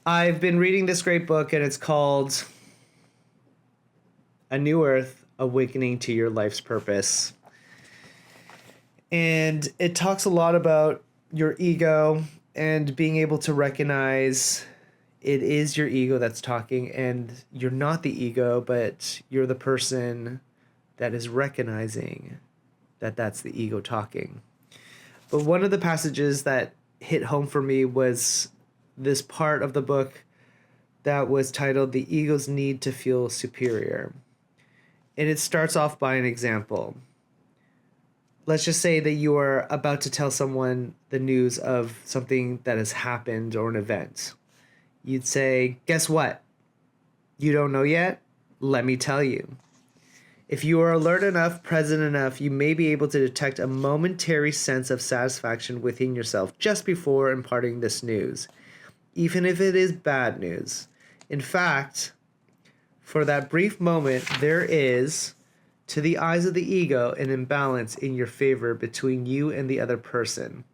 I've been reading this great book, and it's called A New Earth: Awakening to Your Life's Purpose. And it talks a lot about your ego and being able to recognize it is your ego that's talking, and you're not the ego, but you're the person that is recognizing that that's the ego talking. But one of the passages that hit home for me was this part of the book that was titled The Ego's Need to Feel Superior. And it starts off by an example. Let's just say that you are about to tell someone the news of something that has happened or an event. You'd say, guess what? You don't know yet? Let me tell you. If you are alert enough, present enough, you may be able to detect a momentary sense of satisfaction within yourself just before imparting this news, even if it is bad news. In fact, for that brief moment, there is, to the eyes of the ego, an imbalance in your favor between you and the other person.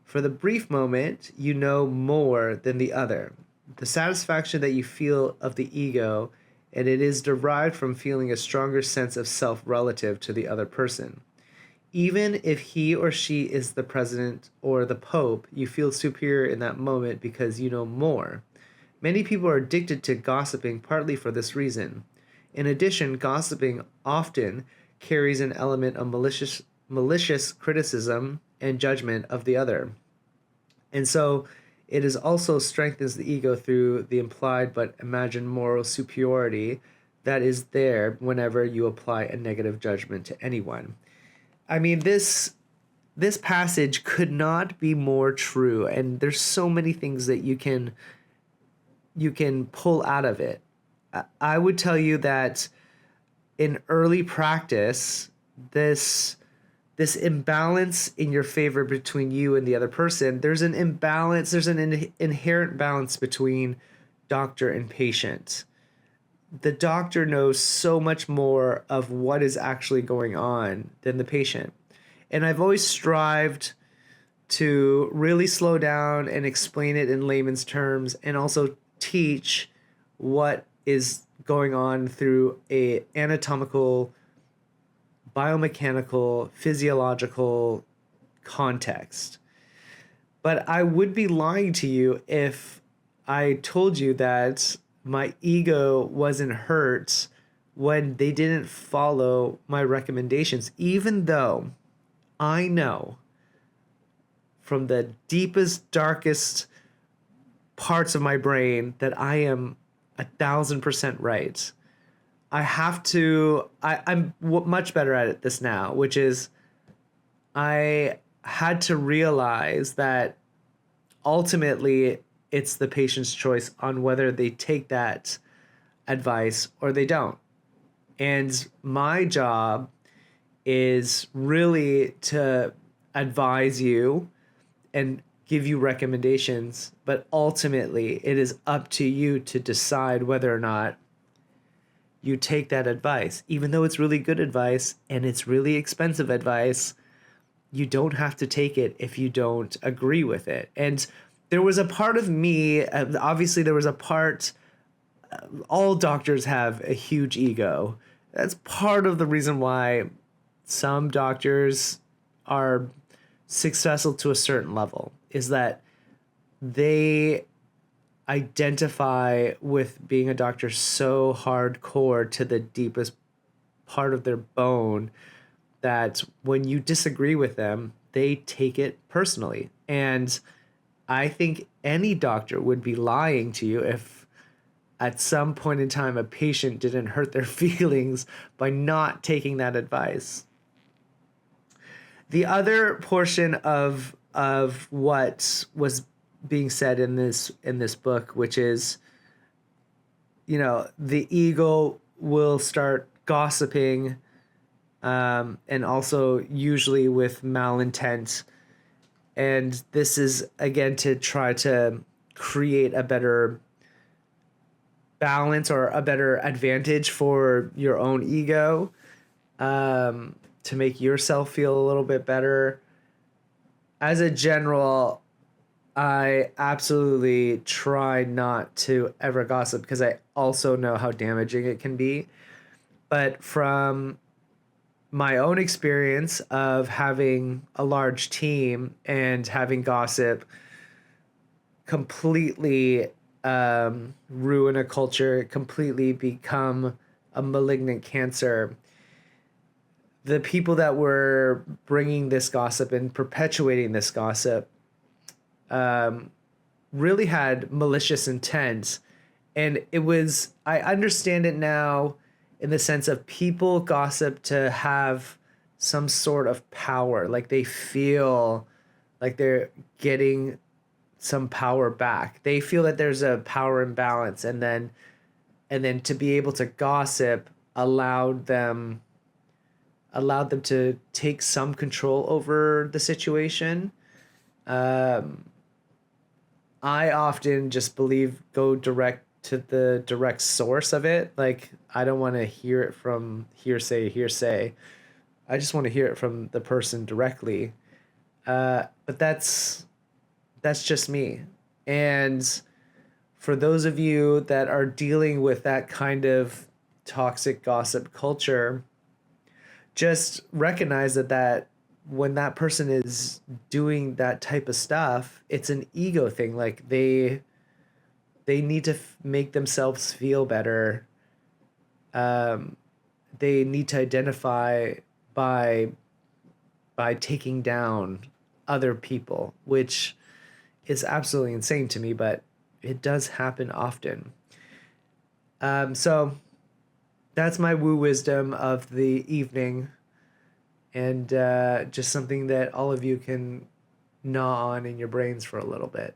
For the brief moment, you know more than the other. The satisfaction that you feel of the ego, and it is derived from feeling a stronger sense of self relative to the other person. Even if he or she is the president or the pope, you feel superior in that moment because you know more. Many people are addicted to gossiping partly for this reason. In addition, gossiping often carries an element of malicious criticism and judgment of the other. And so it is also strengthens the ego through the implied but imagined moral superiority that is there whenever you apply a negative judgment to anyone. I mean, this passage could not be more true, and there's so many things that you can pull out of it. I would tell you that in early practice, this imbalance in your favor between you and the other person, there's an imbalance, there's an inherent balance between doctor and patient. The doctor knows so much more of what is actually going on than the patient. And I've always strived to really slow down and explain it in layman's terms, and also teach what is going on through a anatomical, biomechanical, physiological context. But I would be lying to you if I told you that my ego wasn't hurt when they didn't follow my recommendations, even though I know from the deepest, darkest parts of my brain that I am 1,000% right. I'm much better at it this now, which is I had to realize that ultimately it's the patient's choice on whether they take that advice or they don't. And my job is really to advise you and give you recommendations, but ultimately it is up to you to decide whether or not you take that advice. Even though it's really good advice and it's really expensive advice, you don't have to take it if you don't agree with it. And there was a part of me, obviously there was a part, all doctors have a huge ego. That's part of the reason why some doctors are successful to a certain level, is that they identify with being a doctor so hardcore to the deepest part of their bone that when you disagree with them, they take it personally. And I think any doctor would be lying to you if at some point in time a patient didn't hurt their feelings by not taking that advice. The other portion of what was being said in this book, which is, the ego will start gossiping, and also usually with malintent. And this is, again, to try to create a better balance or a better advantage for your own ego, to make yourself feel a little bit better. As a general, I absolutely try not to ever gossip because I also know how damaging it can be. But from my own experience of having a large team and having gossip completely ruin a culture, completely become a malignant cancer, the people that were bringing this gossip and perpetuating this gossip really had malicious intent. And it was, I understand it now in the sense of people gossip to have some sort of power. Like they feel like they're getting some power back. They feel that there's a power imbalance, and then to be able to gossip allowed them to take some control over the situation. Um, I often just believe go direct to the direct source of it. Like I don't want to hear it from hearsay. I just want to hear it from the person directly. But that's just me. And for those of you that are dealing with that kind of toxic gossip culture, just recognize that when that person is doing that type of stuff, it's an ego thing. Like they need to make themselves feel better. Um, they need to identify by taking down other people, which is absolutely insane to me, but it does happen often. So that's my woo wisdom of the evening, and just something that all of you can gnaw on in your brains for a little bit.